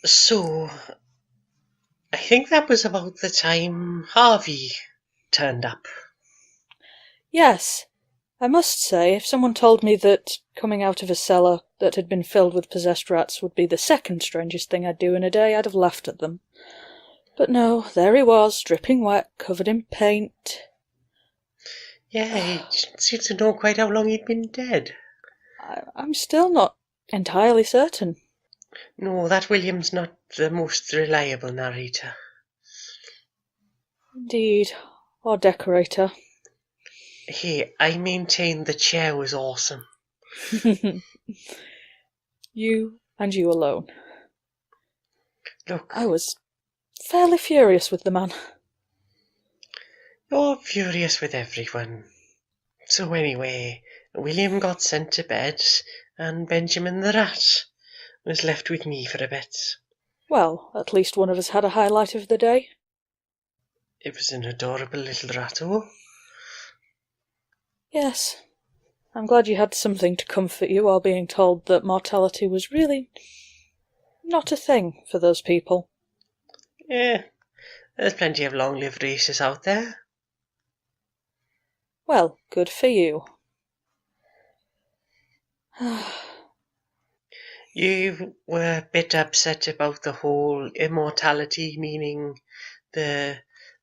So, I think that was about the time Harvey turned up. Yes, I must say, if someone told me that coming out of a cellar that had been filled with possessed rats would be the second strangest thing I'd do in a day, I'd have laughed at them. But no, there he was, dripping wet, covered in paint. Yeah, he seemed to know quite how long he'd been dead. I'm still not entirely certain. No, that William's not the most reliable narrator. Indeed, or decorator. Hey, I maintain the chair was awesome. You and you alone. Look, I was fairly furious with the man. you're furious with everyone. So anyway, William got sent to bed, and Benjamin the rat was left with me for a bit. Well, at least one of us had a highlight of the day. It was an adorable little ratto. Yes, I'm glad you had something to comfort you while being told that mortality was really not a thing for those people. Yeah, there's plenty of long-lived races out there. Well, good for you. You were a bit upset about the whole immortality, meaning the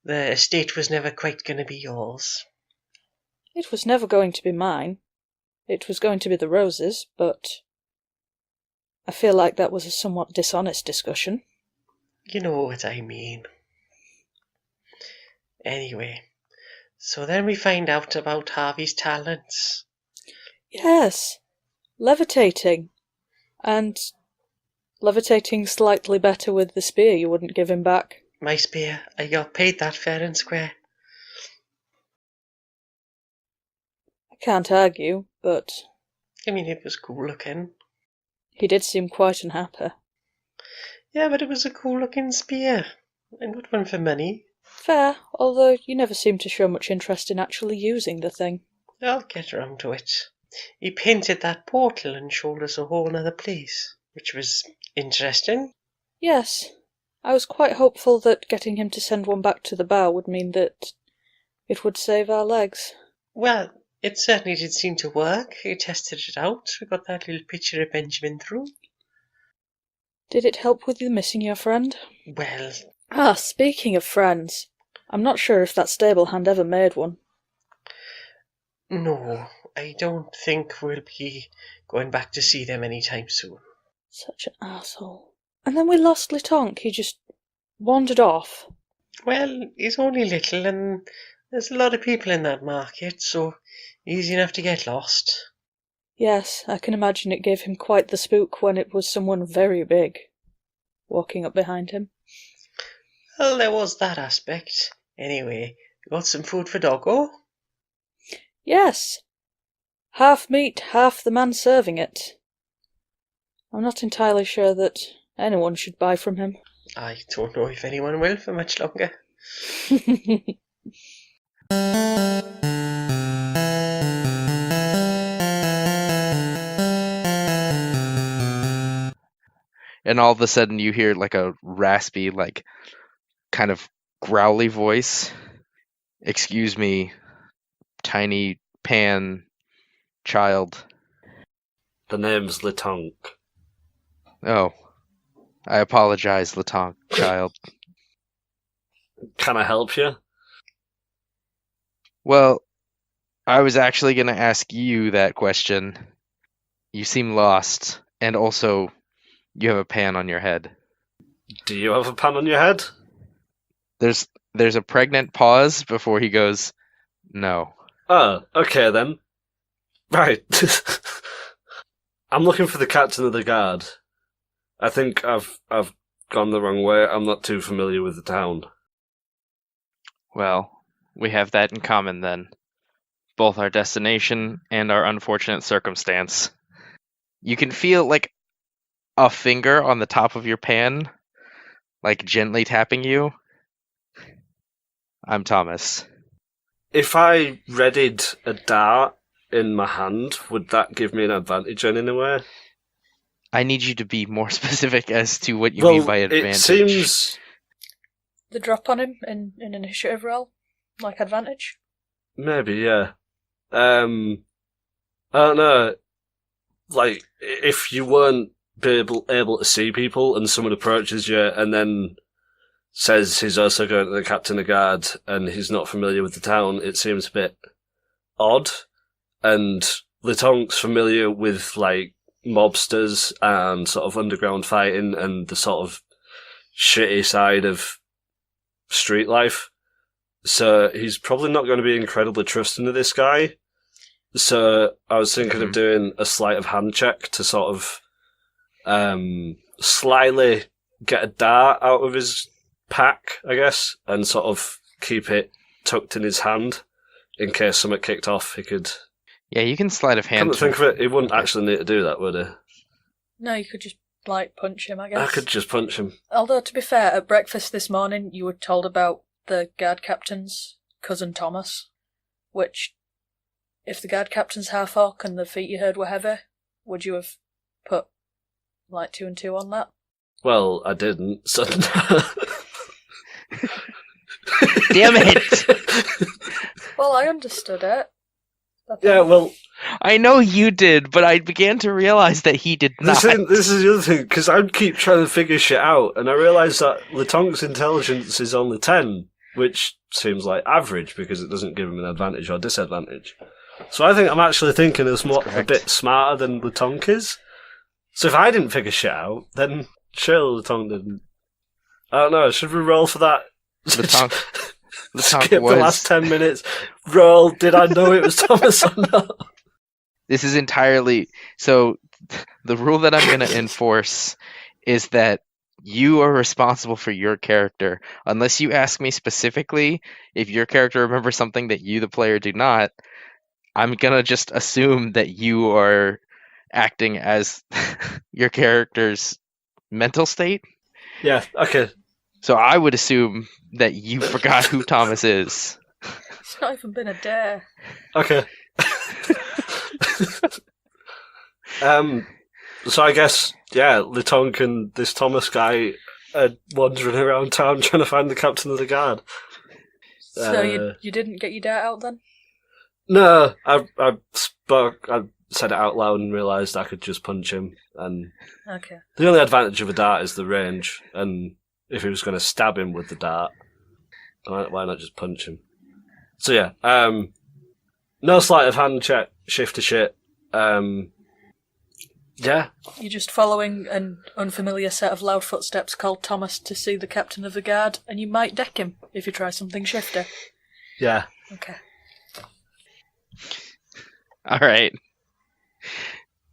estate was never quite going to be yours. It was never going to be mine. It was going to be the Rose's, but I feel like that was a somewhat dishonest discussion. You know what I mean. Anyway, so then we find out about Harvey's talents. Yes, levitating. And levitating slightly better with the spear you wouldn't give him back. My spear, I got paid that fair and square. I can't argue, but I mean, it was cool looking. he did seem quite unhappy. Yeah, but it was a cool looking spear. And not one for money. Fair, although you never seem to show much interest in actually using the thing. I'll get round to it. He painted that portal and showed us a whole other place, which was interesting. Yes, I was quite hopeful that getting him to send one back to the bow would mean that it would save our legs. Well, it certainly did seem to work. He tested it out. We got that little picture of Benjamin through. Did it help with you missing your friend? Well, Speaking of friends, I'm not sure if that stable hand ever made one. no, I don't think we'll be going back to see them anytime soon. Such an asshole. And then we lost Litonk. He just wandered off. Well, he's only little and there's a lot of people in that market, so easy enough to get lost. Yes, I can imagine it gave him quite the spook when it was someone very big walking up behind him. Well, there was that aspect. Anyway, got some food for Doggo? Yes, half meat, half the man serving it. I'm not entirely sure that anyone should buy from him. I don't know if anyone will for much longer. And all of a sudden you hear like a raspy, like kind of growly voice. Excuse me, tiny pan child. The name's Litonk. Oh, I apologize, Litonk child. Can I help you? Well, I was actually going to ask you that question. You seem lost, and also you have a pan on your head. Do you have a pan on your head? There's a pregnant pause before he goes, no. Oh, okay then. Right. I'm looking for the captain of the guard. I think I've gone the wrong way. I'm not too familiar with the town. Well, we have that in common then. Both our destination and our unfortunate circumstance. You can feel like a finger on the top of your pan, like gently tapping you. I'm Thomas. If I readied a dart in my hand, would that give me an advantage in any way? I need you to be more specific as to what you Well, mean by it advantage. seems... The drop on him in initiative roll? Like advantage? Maybe, yeah. I don't know. Like, if you weren't able to see people and someone approaches you and then says he's also going to the captain of guard and he's not familiar with the town, it seems a bit odd. And Litonk's familiar with, like, mobsters and sort of underground fighting and the sort of shitty side of street life. So he's probably not going to be incredibly trusting of this guy. So I was thinking of doing a sleight of hand check to sort of slyly get a dart out of his pack, I guess, and sort of keep it tucked in his hand in case something kicked off. He could... Yeah, you can sleight of hand. Come to think of it, he wouldn't actually need to do that, would he? No, you could just, like, punch him, I guess. I could just punch him. Although, to be fair, at breakfast this morning, you were told about the guard captain's cousin Thomas, which, if the guard captain's half orc and the feet you heard were heavy, would you have put, like, 2 and 2 on that? Well, I didn't, so... Damn it! Well, I understood it. Yeah, well... I know you did, but I began to realize that he did not. This is the other thing, because I keep trying to figure shit out, and I realise that Litonk's intelligence is only 10, which seems like average, because it doesn't give him an advantage or disadvantage. So I think I'm actually thinking as more a bit smarter than Litonk is. So if I didn't figure shit out, then surely Litonk didn't. I don't know, should we roll for that? Litonk Skip was... the last 10 minutes. Roll, did I know it was Thomas or not? This is entirely... So, the rule that I'm going to enforce is that you are responsible for your character. Unless you ask me specifically if your character remembers something that you, the player, do not, I'm going to just assume that you are acting as your character's mental state. Yeah, okay. So I would assume that you forgot who Thomas is. It's not even been a day. Okay. So I guess, yeah, Litonk and this Thomas guy are wandering around town trying to find the captain of the guard. So you didn't get your dart out then? No, I said it out loud and realised I could just punch him. And Okay. the only advantage of a dart is the range, and if he was going to stab him with the dart, why not just punch him? So yeah, no sleight of hand check, shift to shit. Yeah. You're just following an unfamiliar set of loud footsteps called Thomas to see the captain of the guard, and you might deck him if you try something shifty. Yeah. Okay. All right.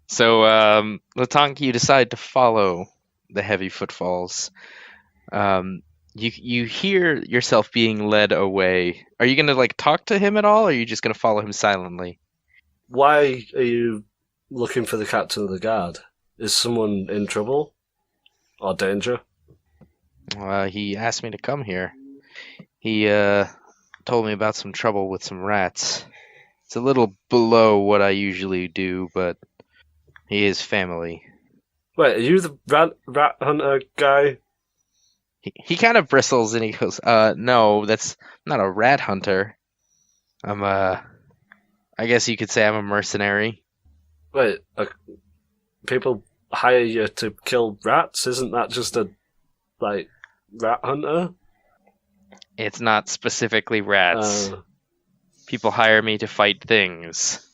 So, Litonk, you decide to follow the heavy footfalls. You hear yourself being led away. Are you going to, like, talk to him at all, or are you just going to follow him silently? Why are you looking for the captain of the guard? Is someone in trouble? Or danger? He asked me to come here. He told me about some trouble with some rats. It's a little below what I usually do, but he is family. Wait, are you the rat hunter guy? He kind of bristles and he goes, no, that's not a rat hunter. I guess you could say I'm a mercenary. Wait, people hire you to kill rats? Isn't that just a, like, rat hunter? It's not specifically rats. People hire me to fight things.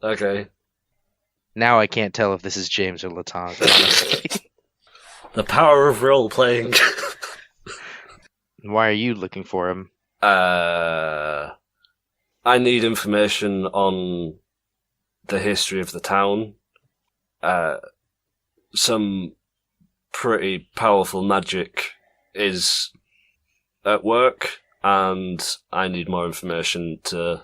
Okay. Now I can't tell if this is James or Litonk, honestly. The power of role-playing. Why are you looking for him? I need information on the history of the town. Some pretty powerful magic is at work, and I need more information to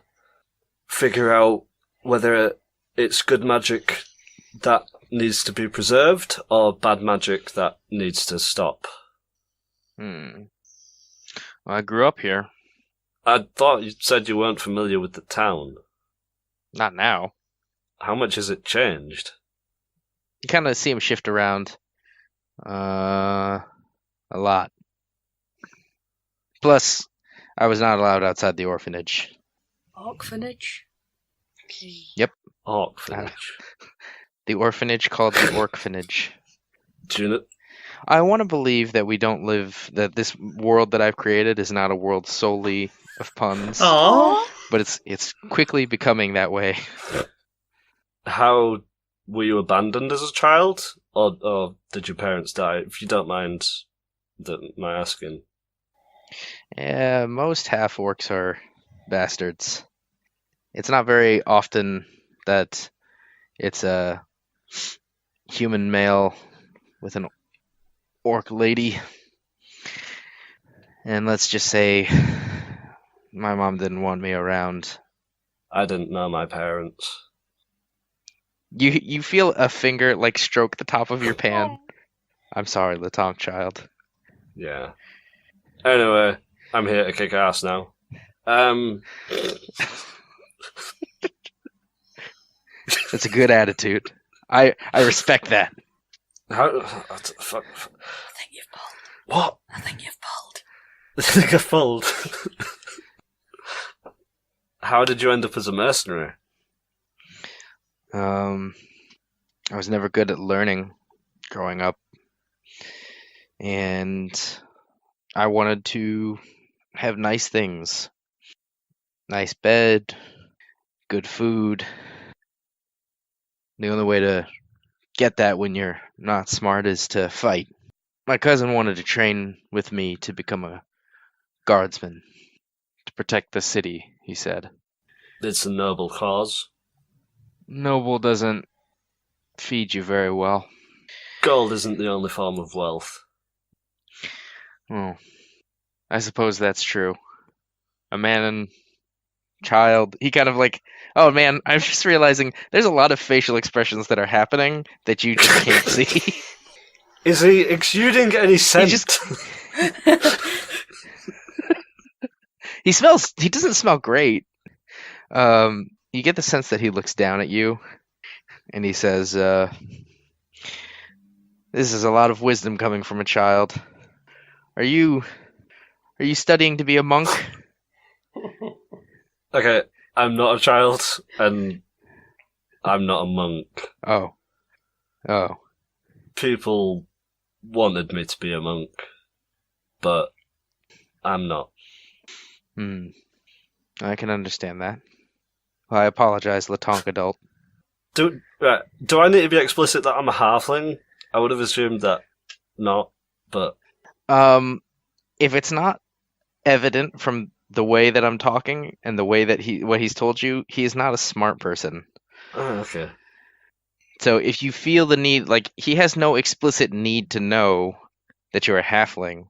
figure out whether it's good magic that needs to be preserved or bad magic that needs to stop. Well, I grew up here. I thought you said you weren't familiar with the town. Not now. How much has it changed? You kind of see him shift around a lot. Plus, I was not allowed outside the orphanage. Orphanage? Yep. Orphanage. The orphanage called the Orphanage. Do you know? I want to believe that we don't live, that this world that I've created is not a world solely of puns, Aww. but it's quickly becoming that way. How were you abandoned as a child, or did your parents die? If you don't mind my asking. Yeah, most half-orcs are bastards. It's not very often that it's a human male with an orc lady. And let's just say my mom didn't want me around. I didn't know my parents. You feel a finger like stroke the top of your pan. I'm sorry, Litonk child. Yeah. Anyway, I'm here to kick ass now. That's a good attitude. I respect that. How? I Fuck. think you've pulled. What? I think you've pulled. I think I fold. How did you end up as a mercenary? I was never good at learning growing up, and I wanted to have nice things. Nice bed, good food. The only way to get that when you're not smart is to fight. My cousin wanted to train with me to become a guardsman, to protect the city, he said. It's a noble cause. Noble doesn't feed you very well. Gold isn't the only form of wealth. Oh, I suppose that's true. A man and child, he kind of like, oh man, I'm just realizing there's a lot of facial expressions that are happening that you just can't see. Is he exuding any scent? He doesn't smell great. You get the sense that he looks down at you and he says, this is a lot of wisdom coming from a child. Are you studying to be a monk? Okay, I'm not a child, and I'm not a monk. Oh. People wanted me to be a monk, but I'm not. I can understand that. Well, I apologize, Litonk adult. Do I need to be explicit that I'm a halfling? I would have assumed that not, but... If it's not evident from the way that I'm talking and the way that what he's told you, he is not a smart person. Oh, okay. So if you feel the need, like, he has no explicit need to know that you're a halfling,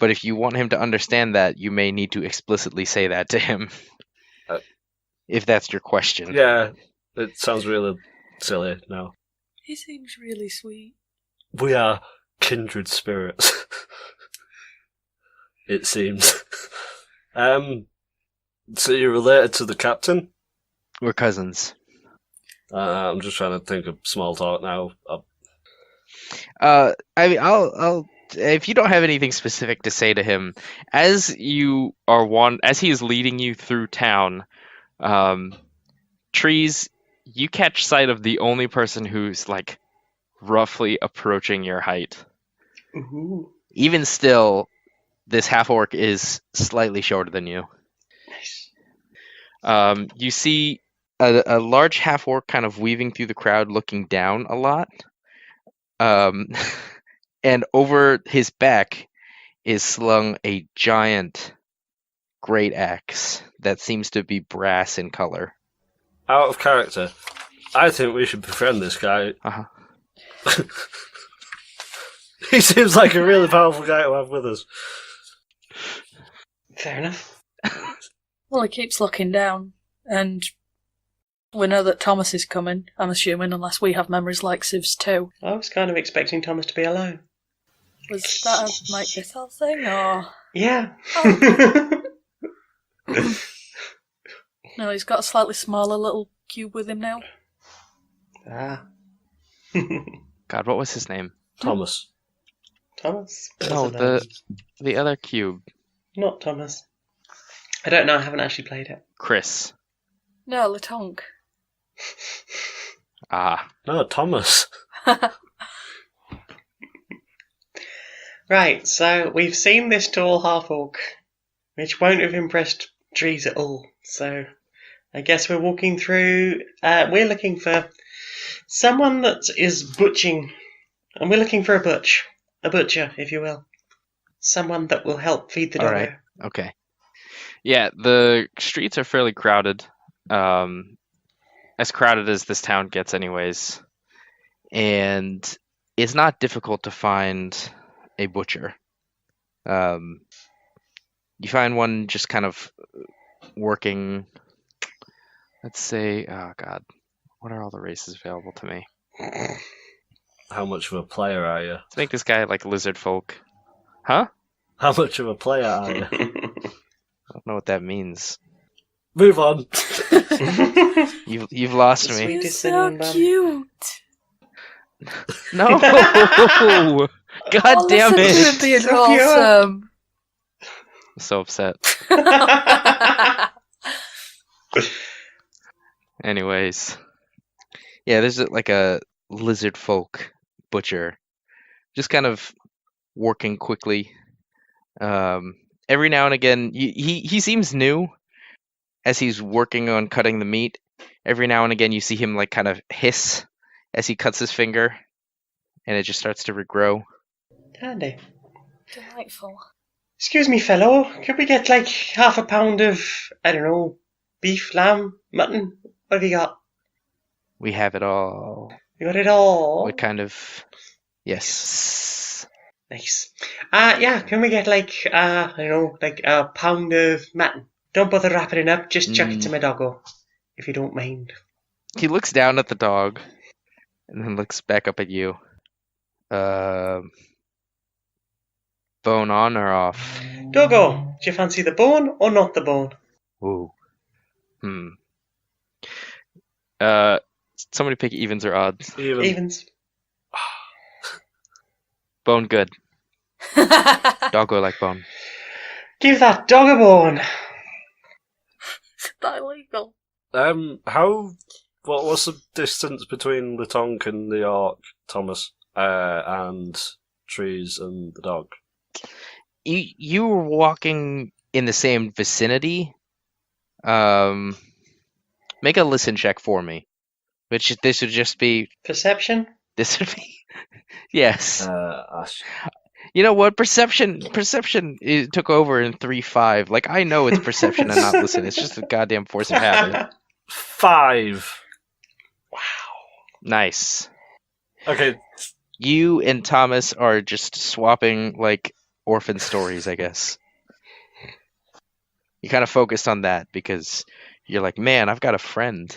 but if you want him to understand that, you may need to explicitly say that to him. If that's your question. Yeah, it sounds really silly now. He seems really sweet. We are kindred spirits. It seems. So you're related to the captain? We're cousins. I'm just trying to think of small talk now. I mean, I'll. If you don't have anything specific to say to him, as he is leading you through town, Trees, you catch sight of the only person who's like roughly approaching your height. Ooh. Even still, this half orc is slightly shorter than you. Nice. You see a large half orc kind of weaving through the crowd, looking down a lot. And over his back is slung a giant great axe that seems to be brass in color. Out of character, I think we should befriend this guy. Uh-huh. He seems like a really powerful guy to have with us. Fair enough. Well, he keeps looking down, and we know that Thomas is coming, I'm assuming, unless we have memories like Civ's too. I was kind of expecting Thomas to be alone. Was that a Mike Bithell thing, or...? Yeah. No, he's got a slightly smaller little cube with him now. Ah. God, what was his name? Thomas. Thomas? No, the other cube. Not Thomas. I don't know, I haven't actually played it. Chris. No, Litonk. Ah. No, Thomas. Right, so we've seen this tall half-orc, which won't have impressed Trees at all. So I guess we're walking through... we're looking for someone that is butching. And we're looking for a butch. A butcher, if you will. Someone that will help feed the doggo. Alright, okay. Yeah, the streets are fairly crowded. As crowded as this town gets anyways. And it's not difficult to find a butcher. You find one just kind of working, let's say, oh god, what are all the races available to me? How much of a player are you? Let's make this guy like lizard folk. Huh? How much of a player are you? I don't know what that means. Move on. You've lost me. You're Sweetest so cinnamon bun. cute. No! God damn it! Being So pure. awesome. I'm so upset. Anyways. Yeah, there's like a lizard folk butcher. Just kind of working quickly. Every now and again, he seems new as he's working on cutting the meat. Every now and again, you see him like kind of hiss as he cuts his finger, and it just starts to regrow. Dandy. Delightful. Excuse me, fellow. Could we get like half a pound of, I don't know, beef, lamb, mutton? What have you got? We have it all. You got it all? What kind of... Yes. Nice. Yeah, can we get like, I don't know, like a pound of mutton? Don't bother wrapping it up, just chuck it to my doggo, if you don't mind. He looks down at the dog, and then looks back up at you. Bone on or off? Doggo, do you fancy the bone or not the bone? Ooh. Somebody pick evens or odds. Evens. Bone good. Doggo like bone. Give that dog a bone. Is that illegal? What was the distance between Litonk and the orc, Thomas, and Trees and the dog? You were walking in the same vicinity. Make a listen check for me. This would just be... Perception? This would be... Yes. Ash. You know what? Perception it took over in 3-5. Like, I know it's perception and not listen. It's just a goddamn force of habit. 5. Wow. Nice. Okay. You and Thomas are just swapping, like, orphan stories, I guess. You kind of focused on that because you're like, man, I've got a friend.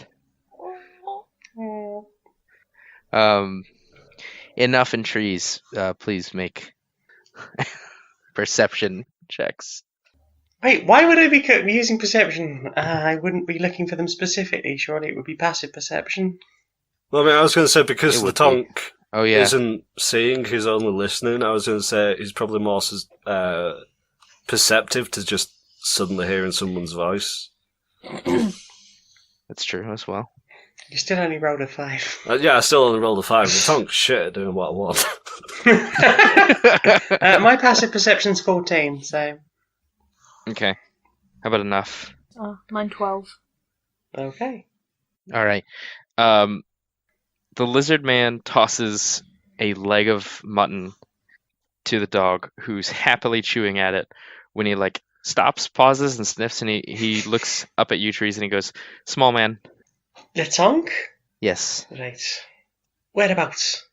Enough in trees. Please make perception checks. Wait, why would I be using perception? I wouldn't be looking for them specifically. Surely it would be passive perception. Well, I mean, I was going to say because It would Litonk Oh yeah. isn't seeing, he's only listening. I was going to say he's probably more perceptive to just suddenly hearing someone's voice. That's true as well. You still only rolled a 5. Yeah, I still only rolled a 5. Litonk's shit at doing what I want. My passive perception's 14, so... Okay. How about enough? Mine 12. Okay. All right. The lizard man tosses a leg of mutton to the dog, who's happily chewing at it. When he like stops, pauses, and sniffs, and he looks up at you, Trees, and he goes, "Small man." Litonk? Yes. Right. Whereabouts?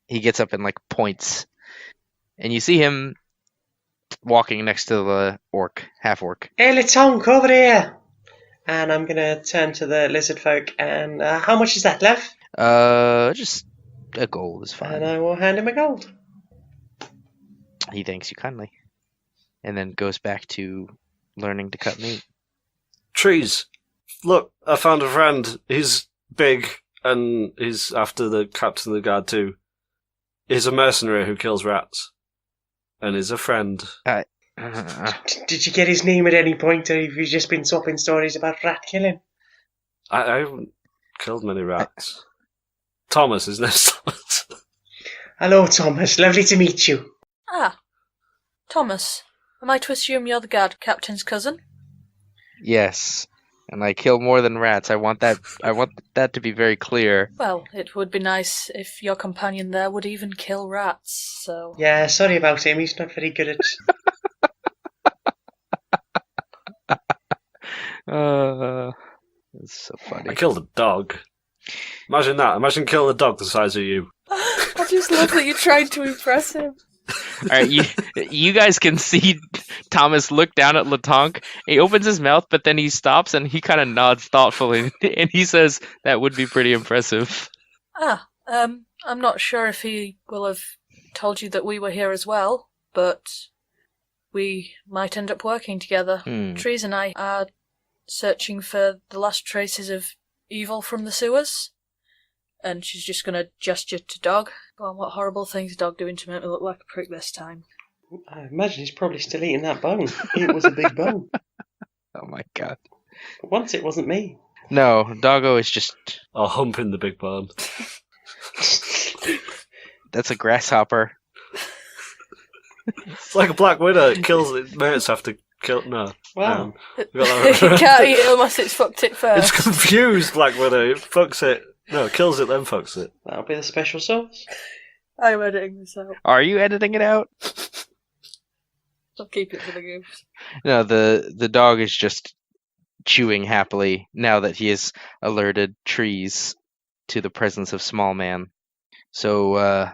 He gets up and like points, and you see him walking next to the orc, half orc. Hey, Litonk, over here! And I'm gonna turn to the lizard folk and, how much is that left? Just a gold is fine. And I will hand him a gold. He thanks you kindly, and then goes back to learning to cut meat. Trees. Look, I found a friend. He's big and he's after the captain of the guard too. He's a mercenary who kills rats, and is a friend. Did you get his name at any point, or have you just been swapping stories about rat killing? I haven't killed many rats. Thomas, his name's Thomas. Hello, Thomas. Lovely to meet you. Ah, Thomas. Am I to assume you're the guard captain's cousin? Yes, and I kill more than rats. I want that to be very clear. Well, it would be nice if your companion there would even kill rats, so... Yeah, sorry about him. He's not very good at... It's so funny. I killed a dog. Imagine that. Imagine killing a dog the size of you. I just love that you tried to impress him. All right, you guys can see Thomas look down at Litonk. He opens his mouth, but then he stops and he kind of nods thoughtfully, and he says, "That would be pretty impressive." I'm not sure if he will have told you that we were here as well, but we might end up working together. Trees and I are searching for the last traces of evil from the sewers. And she's just going to gesture to Dog. Well, what horrible thing's Dog doing to make me look like a prick this time? I imagine he's probably still eating that bone. It was a big bone. Oh my god. But once it wasn't me. No, Doggo is just... Or humping the big bone. That's a grasshopper. It's like a black widow. It kills its mates after kill. No. Wow. You can't eat it unless it's fucked it first. It's confused, Black Widow. It fucks it. No, it kills it, then fucks it. That'll be the special sauce. I'm editing this out. Are you editing it out? I'll keep it for the goofs. No, the dog is just chewing happily now that he has alerted Trees to the presence of Small Man. So,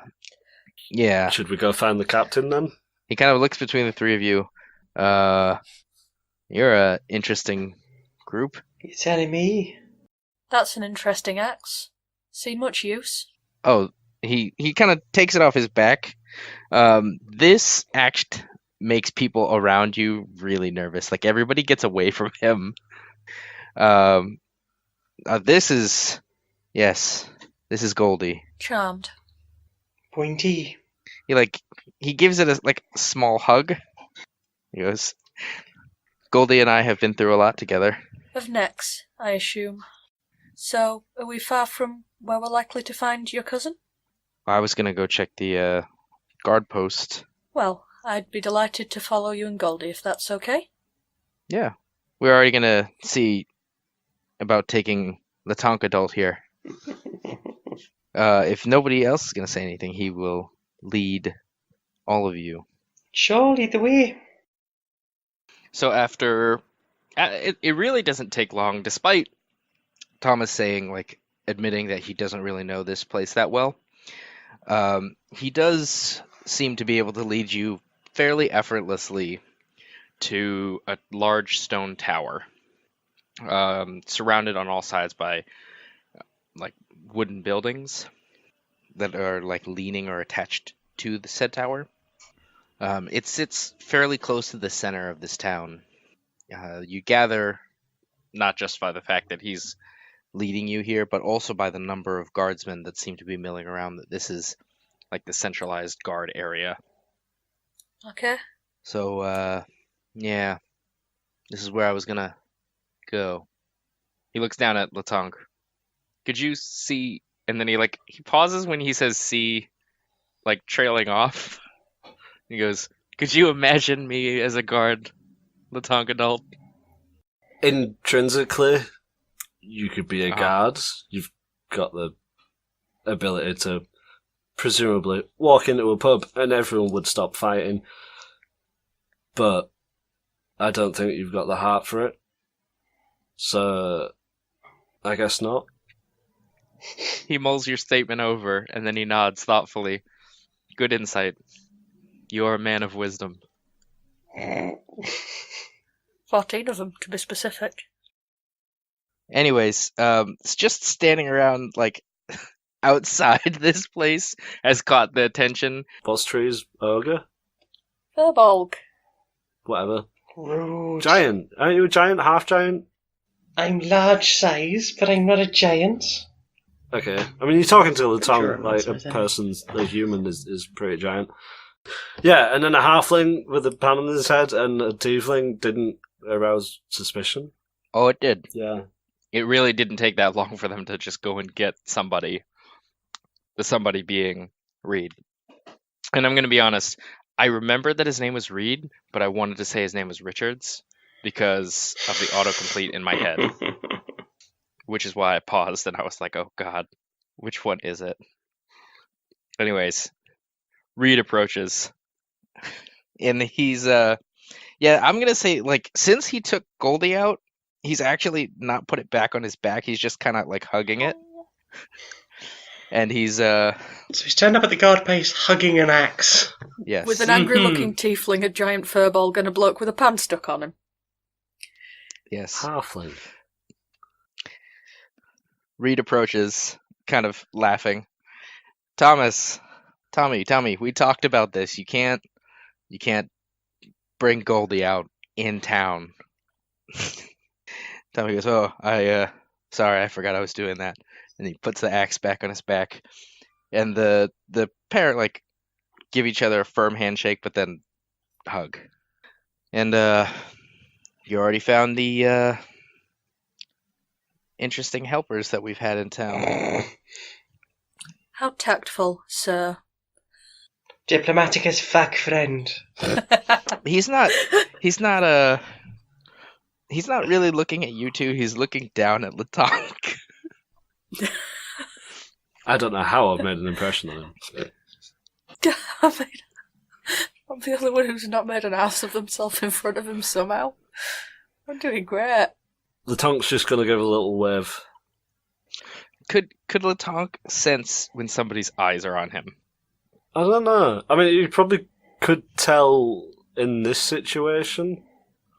yeah. Should we go find the captain then? He kind of looks between the three of you. You're a interesting group. You're telling me? That's an interesting axe. See much use? Oh, he kind of takes it off his back. This act makes people around you really nervous. Like, everybody gets away from him. This is Goldie. Charmed. Pointy. He gives it a small hug. He goes, Goldie and I have been through a lot together. Of necks, I assume. So, are we far from where we're likely to find your cousin? I was gonna go check the guard post. Well, I'd be delighted to follow you and Goldie if that's okay. Yeah. We're already gonna see about taking Litonk adult here. If nobody else is gonna say anything, he will lead all of you. Sure, lead the way. So after... It really doesn't take long, despite Thomas saying, admitting that he doesn't really know this place that well. He does seem to be able to lead you fairly effortlessly to a large stone tower, surrounded on all sides by wooden buildings that are leaning or attached to the said tower. It sits fairly close to the center of this town. You gather, not just by the fact that he's leading you here, but also by the number of guardsmen that seem to be milling around, that this is the centralized guard area. Okay. So, yeah, this is where I was gonna go. He looks down at Litonk. Could you see? And then he pauses when he says "see," trailing off. He goes, "Could you imagine me as a guard, Litonk adult?" Intrinsically, you could be a guard. You've got the ability to presumably walk into a pub and everyone would stop fighting. But I don't think you've got the heart for it. So, I guess not. He mulls your statement over, and then he nods thoughtfully. Good insight. You are a man of wisdom. 14 of them, to be specific. Anyways, it's just standing around, outside this place has caught the attention. What's Tree's ogre? Verbolg. Whatever. Rude. Giant. Aren't you a giant? Half giant? I'm large size, but I'm not a giant. Okay. I mean, you're talking to Litonk, Sure, like a that's what I person, a human is pretty giant. Yeah, and then a halfling with a pan on his head and a tiefling didn't arouse suspicion. Oh, it did. Yeah. It really didn't take that long for them to just go and get somebody. The somebody being Reed. And I'm going to be honest, I remembered that his name was Reed, but I wanted to say his name was Richards because of the autocomplete in my head, which is why I paused and I was like, oh god, which one is it? Anyways, Reed approaches. And he's I'm going to say, like, since he took Goldie out, he's actually not put it back on his back. He's just kind of like hugging it. And he's So he's turned up at the guard post hugging an axe. yes. With an angry-looking tiefling, a giant furball, and a bloke with a pan stuck on him. Yes. Halfling. Reed approaches, kind of laughing. Tommy, we talked about this. You can't bring Goldie out in town. Tommy goes, oh, sorry, I forgot I was doing that. And he puts the axe back on his back. And the pair, like, give each other a firm handshake, but then hug. And, you already found the, interesting helpers that we've had in town. How tactful, sir. Diplomatic as fuck, friend. He's not really looking at you two, he's looking down at Litonk. I don't know how I've made an impression on him. I'm the only one who's not made an ass of themselves in front of him somehow. I'm doing great. Litonk's just going to give a little wave. Could Litonk sense when somebody's eyes are on him? I don't know. I mean, you probably could tell in this situation.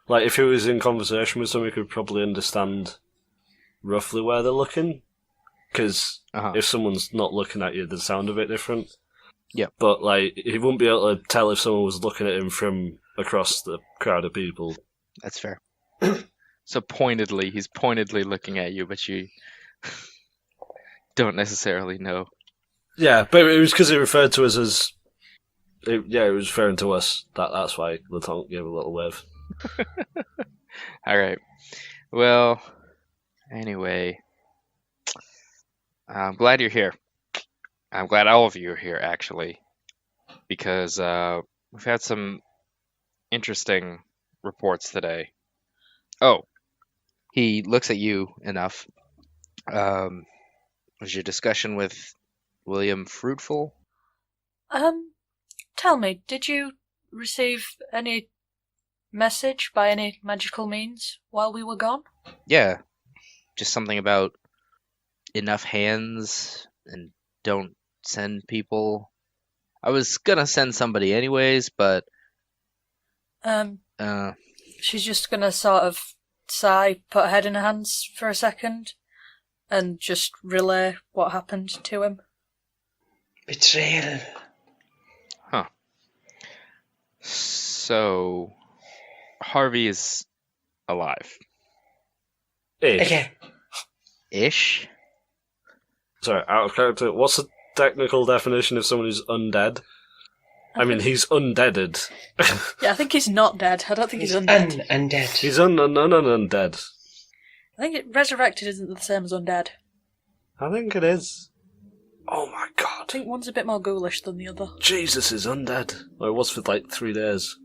Like, if he was in conversation with someone, he could probably understand roughly where they're looking. Because if someone's not looking at you, the sound a bit different. Yeah. But, like, he wouldn't be able to tell if someone was looking at him from across the crowd of people. That's fair. So he's pointedly looking at you, but you don't necessarily know. Yeah, but it was because he referred to us as... he was referring to us. That's why Litonk gave a little wave. Alright. Well, anyway. I'm glad you're here. I'm glad all of you are here, actually. Because we've had some interesting reports today. Oh, he looks at you enough. Was your discussion with William fruitful? Tell me, did you receive any message by any magical means while we were gone? Yeah. Just something about enough hands and don't send people. I was gonna send somebody anyways, but she's just gonna sort of sigh, put her head in her hands for a second, and just relay what happened to him. Betrayal. Huh. So, Harvey is alive. Ish. Again. Ish? Sorry, out of character. What's the technical definition of someone who's undead? I mean, he's undeaded. Yeah, I think he's not dead. I don't think he's undead. Undead. He's undead. I think resurrected isn't the same as undead. I think it is. Oh my I god. think one's a bit more ghoulish than the other. Jesus is undead. Well, it was for like 3 days.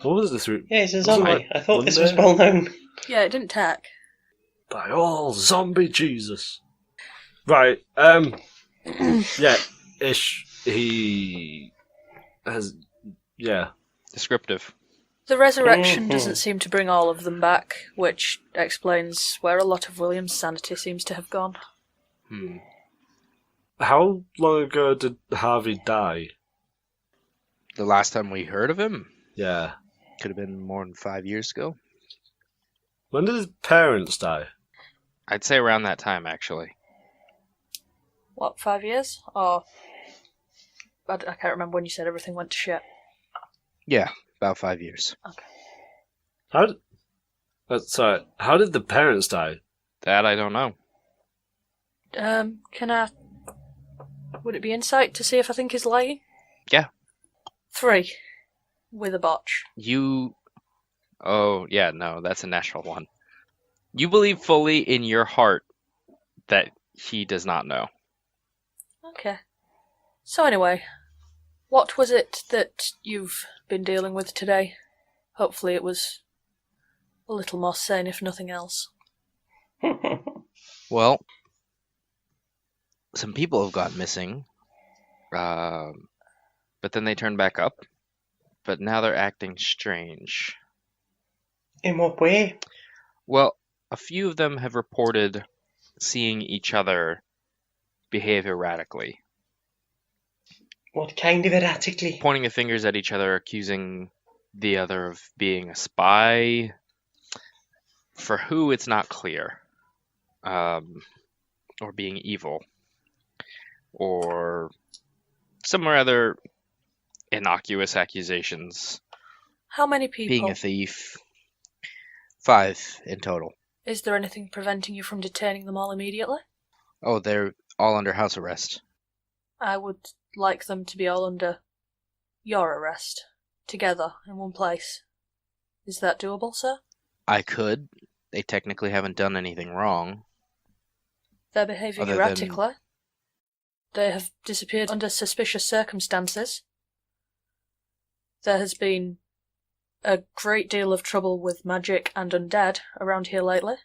What was the 3? Yeah, it's a Wasn't zombie. like I thought this one was day? well known. Yeah, it didn't tack. By all zombie Jesus. Right, yeah, Ish, he has, yeah. Descriptive. The resurrection doesn't seem to bring all of them back, which explains where a lot of William's sanity seems to have gone. How long ago did Harvey die? The last time we heard of him Yeah. could have been more than 5 years ago. When did his parents die? I'd say around that time, actually. What, 5 years? Or... I can't remember when you said everything went to shit. Yeah, about 5 years. Okay. How did the parents die? That I don't know. Can I... Would it be insight to see if I think he's lying? Yeah. 3. With a botch. Oh, yeah, no, that's a natural one. You believe fully in your heart that he does not know. Okay. So anyway, what was it that you've been dealing with today? Hopefully it was a little more sane, if nothing else. Well, some people have gone missing, but then they turned back up, but now they're acting strange. In what way? Well, a few of them have reported seeing each other behave erratically, What kind of erratically? pointing the fingers at each other, accusing the other of being a spy. For who, it's not clear. Or being evil. Or some other innocuous accusations. How many people? Being a thief. 5 in total. Is there anything preventing you from detaining them all immediately? Oh, they're all under house arrest. I would like them to be all under your arrest, together, in one place. Is that doable, sir? I could. They technically haven't done anything wrong. They're behaving Other erratically. They have disappeared under suspicious circumstances. There has been a great deal of trouble with magic and undead around here lately.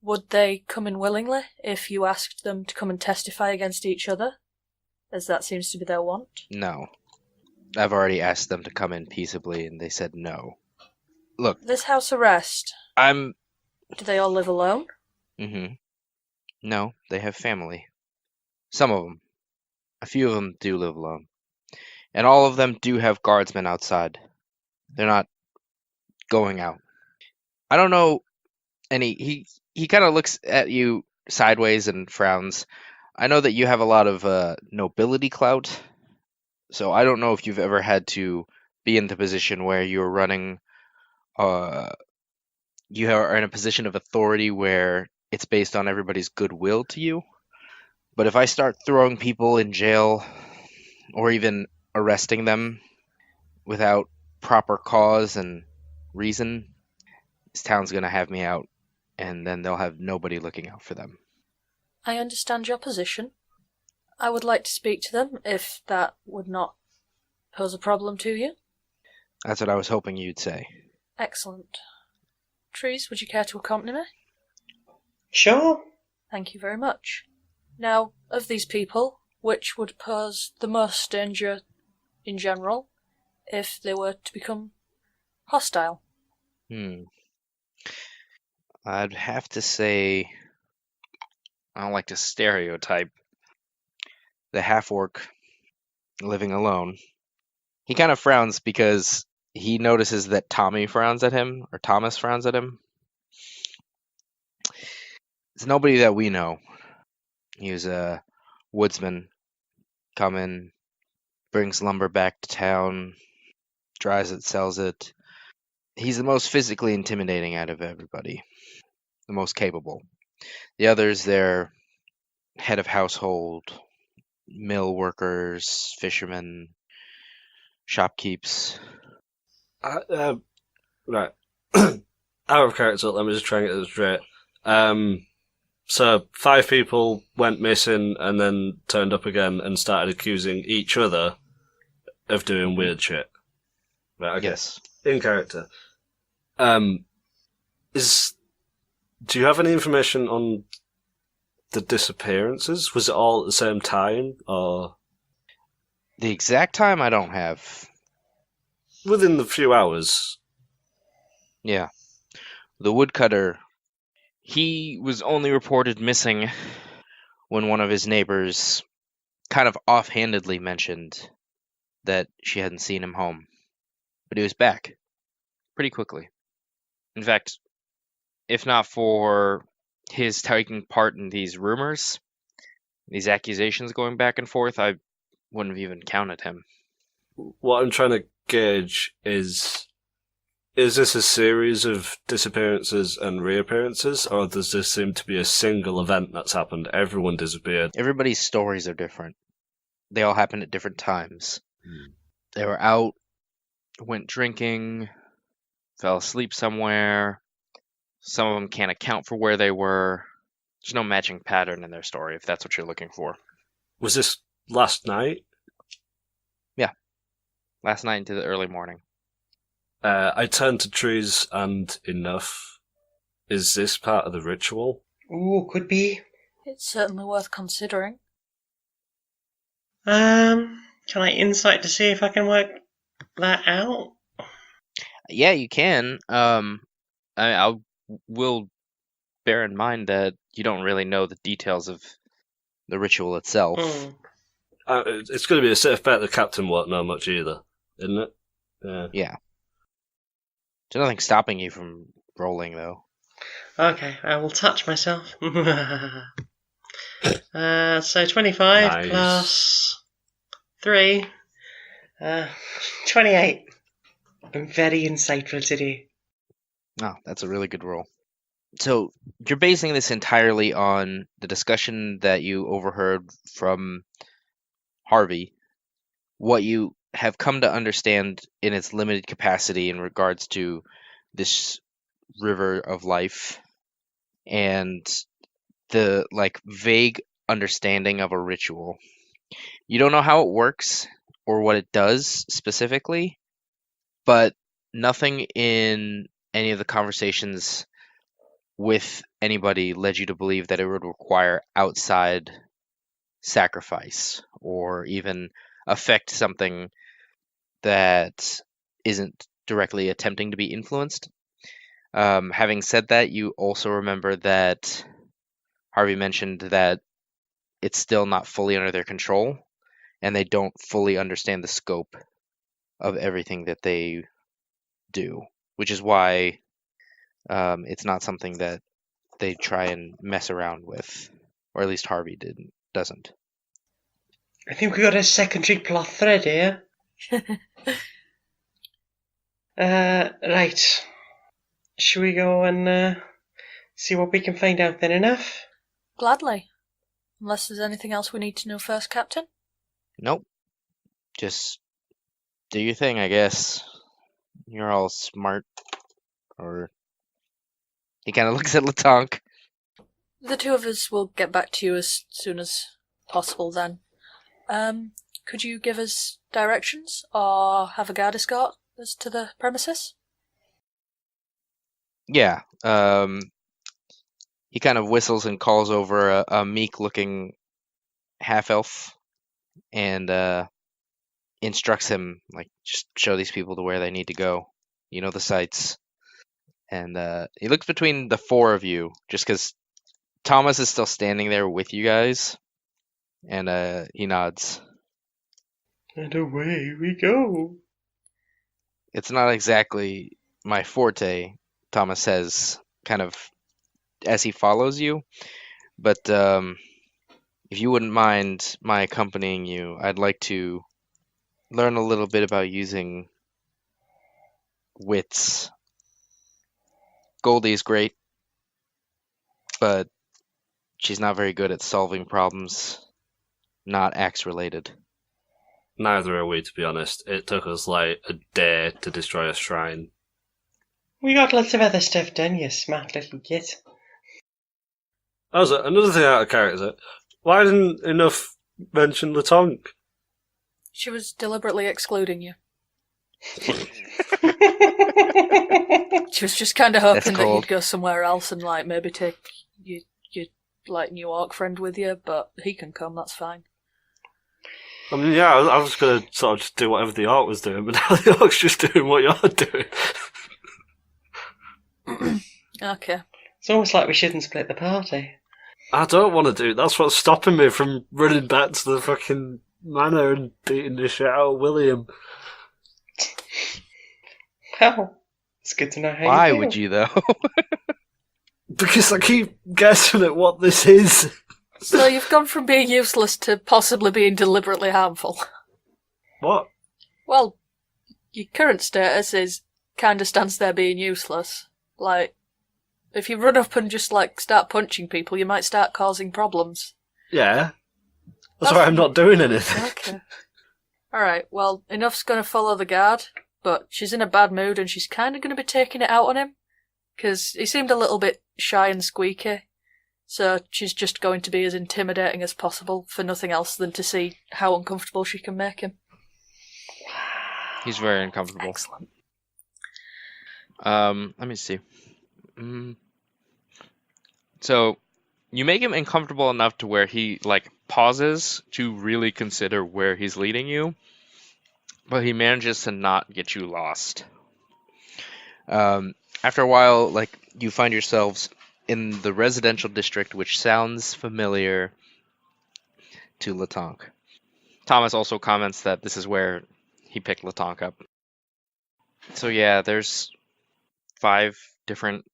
Would they come in willingly if you asked them to come and testify against each other, as that seems to be their want? No. I've already asked them to come in peaceably, and they said no. Look, This house arrest, I'm... do they all live alone? No, they have family. Some of them. A few of them do live alone. And all of them do have guardsmen outside. They're not going out. I don't know, and he kind of looks at you sideways and frowns. I know that you have a lot of nobility clout, so I don't know if you've ever had to be in the position where you're running, you are in a position of authority where it's based on everybody's goodwill to you. But if I start throwing people in jail or even arresting them without proper cause and reason, this town's going to have me out, and then they'll have nobody looking out for them. I understand your position. I would like to speak to them, if that would not pose a problem to you. That's what I was hoping you'd say. Excellent. Trees, would you care to accompany me? Sure. Thank you very much. Now, of these people, which would pose the most danger in general if they were to become hostile? I'd have to say, I don't like to stereotype, the half-orc living alone. He kind of frowns because he notices that Thomas frowns at him. It's nobody that we know. He was a woodsman, come in, brings lumber back to town, dries it, sells it. He's the most physically intimidating out of everybody, the most capable. The others, they're head of household, mill workers, fishermen, shopkeepers. Right. Out of character, let me just try and get this straight. So 5 people went missing and then turned up again and started accusing each other of doing weird shit. Right, okay. Yes. In character. Do you have any information on the disappearances? Was it all at the same time, or The exact time I don't have. within the few hours? Yeah. The woodcutter, he was only reported missing when one of his neighbors kind of offhandedly mentioned that she hadn't seen him home. But he was back pretty quickly. In fact, if not for his taking part in these rumors, these accusations going back and forth, I wouldn't have even counted him. What I'm trying to gauge is is this a series of disappearances and reappearances, or does this seem to be a single event that's happened? Everyone disappeared. Everybody's stories are different. They all happen at different times. They were out, went drinking, fell asleep somewhere. Some of them can't account for where they were. There's no matching pattern in their story, if that's what you're looking for. Was this last night? Yeah. Last night into the early morning. I turned to Trees and Enough. Is this part of the ritual? Ooh, could be. It's certainly worth considering. Can I insight to see if I can work that out? Yeah, you can. I will bear in mind that you don't really know the details of the ritual itself. It's going to be a safe bet the captain won't know much either, isn't it? Yeah. There's nothing stopping you from rolling, though. Okay, I will touch myself. So 25 Nice. plus 3. 28. I'm very insightful today. Oh, that's a really good roll. So you're basing this entirely on the discussion that you overheard from Harvey. What you have come to understand in its limited capacity in regards to this river of life and the vague understanding of a ritual. You don't know how it works or what it does specifically, but nothing in any of the conversations with anybody led you to believe that it would require outside sacrifice or even affect something that isn't directly attempting to be influenced. Having said that, you also remember that Harvey mentioned that it's still not fully under their control, and they don't fully understand the scope of everything that they do, which is why it's not something that they try and mess around with, or at least Harvey doesn't. I think we got a secondary plot thread here. Right. Should we go and see what we can find out then, Enough? Gladly. Unless there's anything else we need to know first, Captain? Nope. Just do your thing, I guess. You're all smart. Or he kind of looks at Litonk. The two of us will get back to you as soon as possible then. Could you give us directions or have a guard escort us to the premises? Yeah. He kind of whistles and calls over a meek-looking half-elf and instructs him, just show these people to where they need to go. You know the sights. And he looks between the four of you, just because Thomas is still standing there with you guys. And he nods. And away we go. It's not exactly my forte, Thomas says, kind of as he follows you. But if you wouldn't mind my accompanying you, I'd like to learn a little bit about using wits. Goldie's great, but she's not very good at solving problems not axe related. Neither are we, to be honest. It took us like a day to destroy a shrine. We got lots of other stuff done, you smart little git. Also, another thing out of character. Why didn't Enough mention Litonk? She was deliberately excluding you. She was just kind of hoping that you'd go somewhere else and maybe take your New York friend with you, but he can come, that's fine. I mean, yeah, I was going to sort of just do whatever the orc was doing, but now the orc's just doing what you're doing. Okay. It's almost like we shouldn't split the party. I don't want to do it. That's what's stopping me from running back to the fucking manor and beating the shit out of William. Well, it's good to know how Why you feel. would you, though? Because I keep guessing at what this is. So you've gone from being useless to possibly being deliberately harmful. What? Well, your current status is kind of stands there being useless. Like, if you run up and just, like, start punching people, you might start causing problems. Yeah. That's why I'm not doing anything. Okay. Alright, well, Enough's gonna follow the guard, but she's in a bad mood and she's kind of gonna be taking it out on him, because he seemed a little bit shy and squeaky. So she's just going to be as intimidating as possible for nothing else than to see how uncomfortable she can make him. He's very uncomfortable. Excellent. Let me see. So you make him uncomfortable enough to where he like pauses to really consider where he's leading you, but he manages to not get you lost. After a while, like you find yourselves in the residential district, which sounds familiar to Litonk. Thomas also comments that this is where he picked Litonk up. So yeah, there's 5 different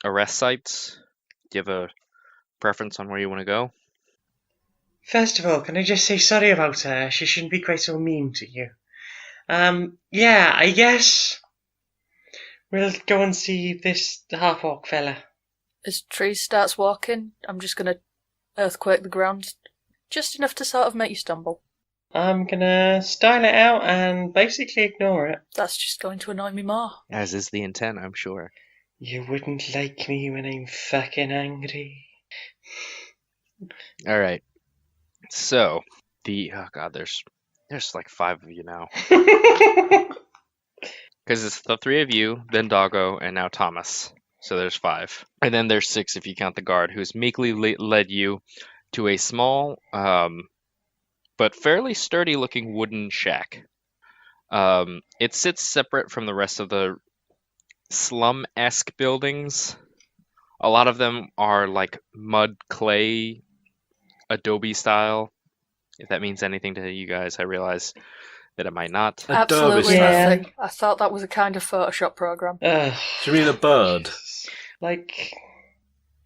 arrest sites. Do you have a preference on where you want to go? First of all, can I just say sorry about her? She shouldn't be quite so mean to you. Yeah, I guess we'll go and see this half-orc fella. As Tree starts walking, I'm just gonna earthquake the ground, just enough to sort of make you stumble. I'm gonna style it out and basically ignore it. That's just going to annoy me more. As is the intent, I'm sure. You wouldn't like me when I'm fucking angry. All right. So oh god, there's like 5 of you now, because it's the 3 of you, then Doggo, and now Thomas. So there's 5, and then there's 6 if you count the guard, who's meekly led you to a small, but fairly sturdy-looking wooden shack. It sits separate from the rest of the slum-esque buildings. A lot of them are like mud, clay, Adobe style. If that means anything to you guys, I realize that it might not. Absolutely Yeah. nothing. I thought that was a kind of Photoshop program. Ugh. Do you mean a bird? Like,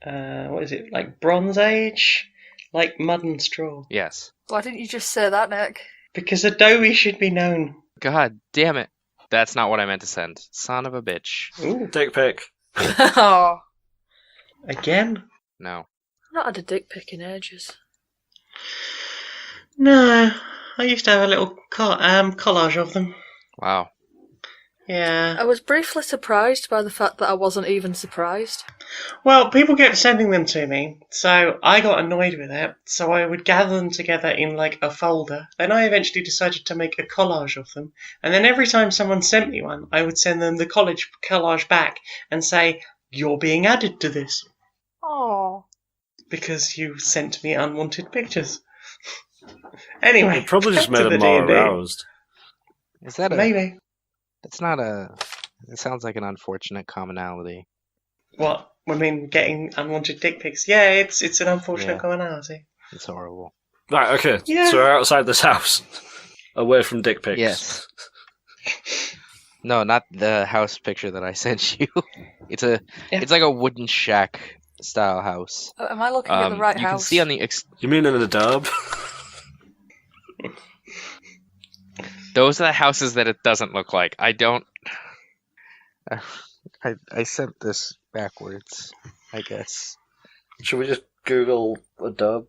what is it? Like Bronze Age? Like mud and straw. Yes. Why didn't you just say that, Nick? Because Adobe should be known. God damn it. That's not what I meant to send. Son of a bitch. Ooh, Dick pic. Oh, again? No. I've not had a dick pic in ages. No, I used to have a little collage of them. Wow. Yeah. I was briefly surprised by the fact that I wasn't even surprised. Well, people kept sending them to me, so I got annoyed with it, so I would gather them together in like a folder. Then I eventually decided to make a collage of them, and then every time someone sent me one, I would send them the collage back and say, "You're being added to this." Oh. Because you sent me unwanted pictures. Anyway, It probably just back to made them the more D&D. aroused. Is that Maybe. That's not a... It sounds like an unfortunate commonality. What? I mean, getting unwanted dick pics. Yeah, it's an unfortunate Yeah. commonality. It's horrible. Right, okay. Yeah. So we're outside this house. Away from dick pics. Yes. No, not the house picture that I sent you. It's like a wooden shack style house. Am I looking at the right you house? can see on the You mean an adobe? those are the houses that it doesn't look like. I don't. I sent this backwards, I guess. Should we just Google adobe?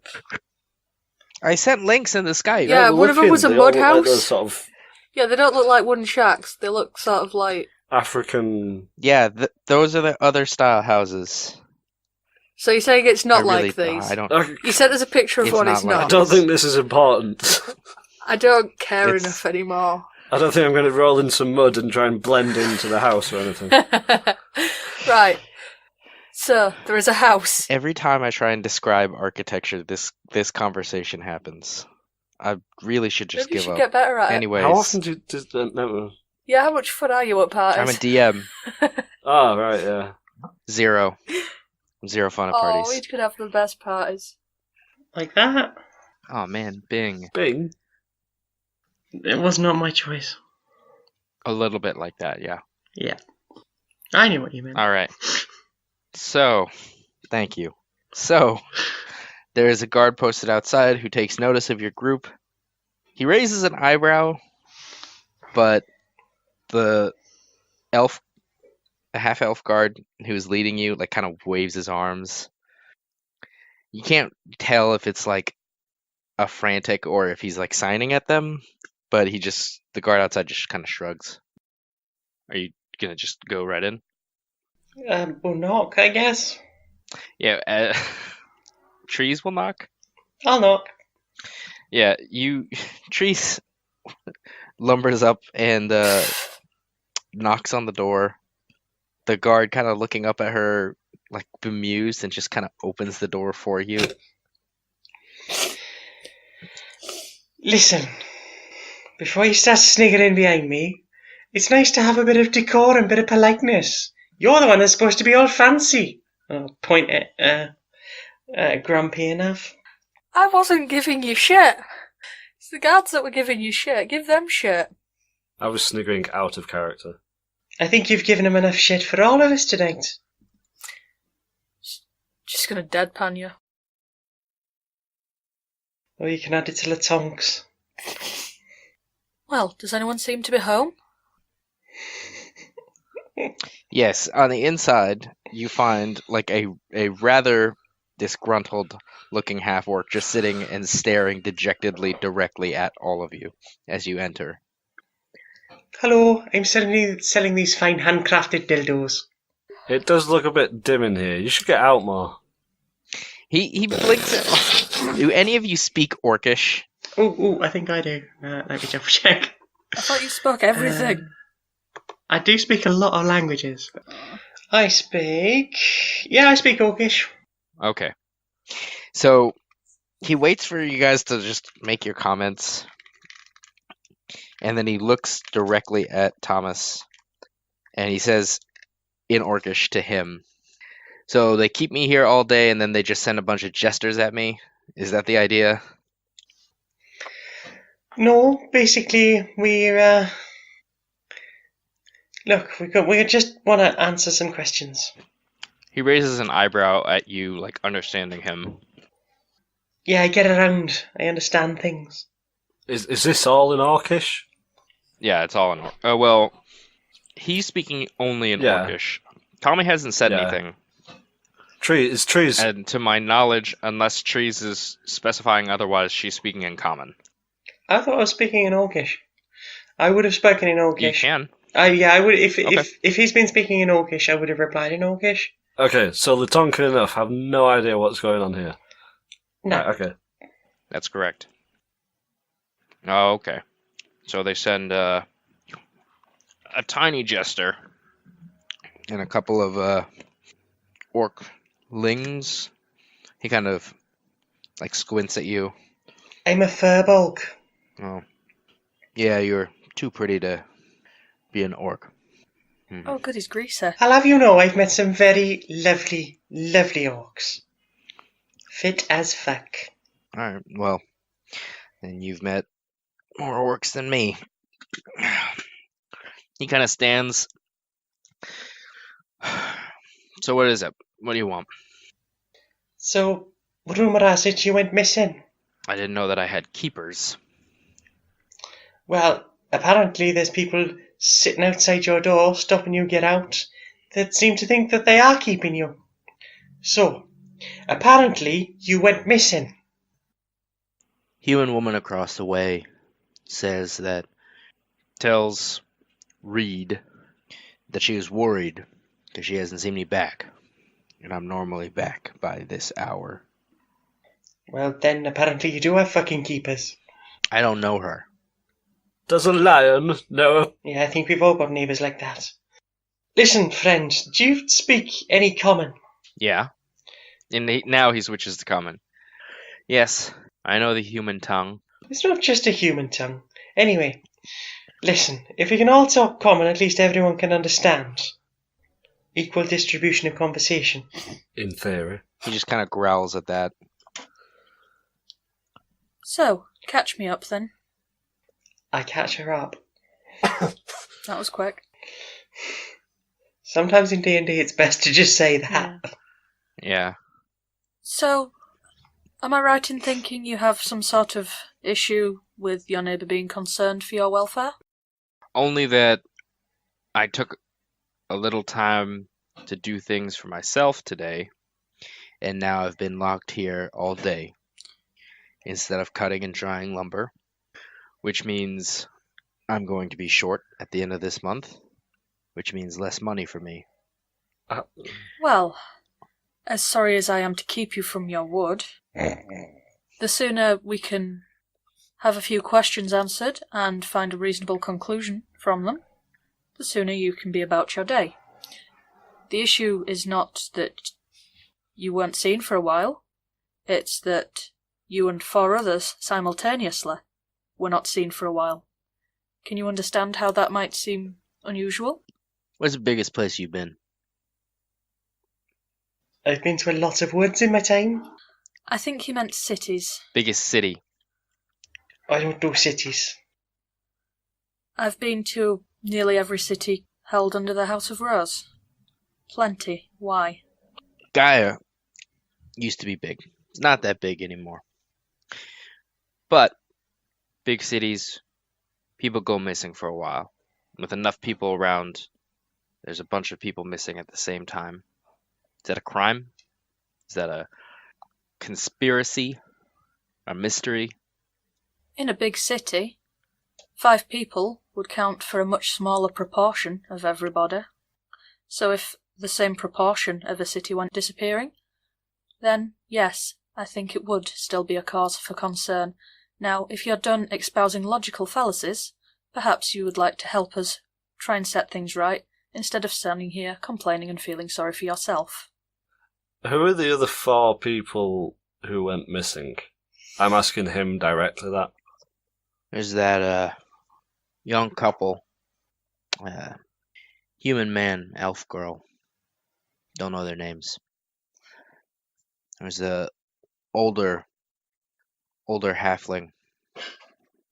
I sent links in the Skype. Yeah, one of them was a They all mud look like house. those sort of Yeah, they don't look like wooden shacks. They look sort of like... African. Yeah, those are the other style houses. So you're saying it's not I really- like these? I don't. You sent us a picture of It's one, not it's like I not. don't think this is important. I don't care It's- enough anymore. I don't think I'm going to roll in some mud and try and blend into the house or anything. Right. So, there is a house. Every time I try and describe architecture, this conversation happens. I really should just Maybe you give should up. get better at it. Anyways, How often do you... No. Yeah, how much fun are you at I'm a parties? DM. Oh, right, yeah. 0. 0 fun at Oh, parties. we could have the best parties. Like that? Oh man, Bing. Bing. It was not my choice. A little bit like that, yeah. Yeah. I knew what you meant. All right. So, thank you. So, there is a guard posted outside who takes notice of your group. He raises an eyebrow, but the guard doesn't seem to a half elf guard who's leading you, like kind of waves his arms. You can't tell if it's like a frantic or if he's like signing at them, but the guard outside just kind of shrugs. Are you gonna just go right in? We'll knock, I guess. Yeah, Trees will knock. I'll knock. Yeah, Trees lumbers up and knocks on the door. The guard kind of looking up at her, like bemused, and just kind of opens the door for you. Listen, before you start sniggering behind me, it's nice to have a bit of decor and a bit of politeness. You're the one that's supposed to be all fancy. I'll point at grumpy enough. I wasn't giving you shit. It's the guards that were giving you shit. Give them shit. I was sniggering out of character. I think you've given him enough shit for all of us tonight. Just gonna deadpan you. Or you can add it to Litonks. Well, does anyone seem to be home? Yes, on the inside, you find like a rather disgruntled looking half orc just sitting and staring dejectedly directly at all of you as you enter. Hello, I'm selling these fine handcrafted dildos. It does look a bit dim in here. You should get out more. He blinks at... Do any of you speak Orcish? Oh, I think I do. Let me double check. I thought you spoke everything. I do speak a lot of languages. I speak Orcish. Okay. So he waits for you guys to just make your comments, and then he looks directly at Thomas, and he says in Orcish to him, "So they keep me here all day, and then they just send a bunch of jesters at me? Is that the idea?" No, basically we're look, we just want to answer some questions. He raises an eyebrow at you, like understanding him. Yeah, I get around. I understand things. Is this all in Orcish? Yeah, it's all in. Well, he's speaking only in Orcish. Tommy hasn't said anything. Trees. And to my knowledge, unless Trees is specifying otherwise, she's speaking in common. I thought I was speaking in Orcish. I would have spoken in Orcish. You can. I would if Okay. if he's been speaking in Orcish, I would have replied in Orcish. Okay, so Litonk and enough have no idea what's going on here. No. Right, okay. That's correct. Oh, okay. So they send a tiny jester and a couple of orclings. He kind of like squints at you. I'm a furbolg. Oh, yeah, you're too pretty to be an orc. Oh, good, he's greaser. I'll have you know I've met some very lovely, lovely orcs. Fit as fuck. Alright, well, then you've met more orcs than me. He kind of stands. So what is it? What do you want? So, rumour has it you went missing. I didn't know that I had keepers. Well, apparently there's people sitting outside your door, stopping you get out, that seem to think that they are keeping you. So, apparently you went missing. Human woman across the way tells Reed that she is worried because she hasn't seen me back. And I'm normally back by this hour. Well, then apparently you do have fucking keepers. I don't know her. Does a lion know? Yeah, I think we've all got neighbours like that. Listen, friend, do you speak any common? Yeah. And now he switches to common. Yes, I know the human tongue. It's not just a human tongue. Anyway, listen, if we can all talk common, at least everyone can understand. Equal distribution of conversation. In theory. He just kind of growls at that. So, catch me up then. I catch her up. That was quick. Sometimes in D&D it's best to just say that. Yeah. So, am I right in thinking you have some sort of issue with your neighbour being concerned for your welfare? Only that I took a little time to do things for myself today, and now I've been locked here all day instead of cutting and drying lumber, which means I'm going to be short at the end of this month, which means less money for me. Well, as sorry as I am to keep you from your wood, the sooner we can have a few questions answered and find a reasonable conclusion from them, the sooner you can be about your day. The issue is not that you weren't seen for a while, it's that you and 4 others simultaneously were not seen for a while. Can you understand how that might seem unusual? Where's the biggest place you've been? I've been to a lot of woods in my time. I think he meant cities. Biggest city? I don't do cities. I've been to nearly every city held under the House of Rose. Plenty. Why? Gaia used to be big. It's not that big anymore. But big cities, people go missing for a while. With enough people around, there's a bunch of people missing at the same time. Is that a crime? Is that a conspiracy? A mystery? In a big city, 5 people would count for a much smaller proportion of everybody. So if the same proportion of a city went disappearing, then yes, I think it would still be a cause for concern. Now, if you're done espousing logical fallacies, perhaps you would like to help us try and set things right, instead of standing here complaining and feeling sorry for yourself. Who are the other 4 people who went missing? I'm asking him directly that. There's that young couple, human man, elf girl. Don't know their names. There's a older halfling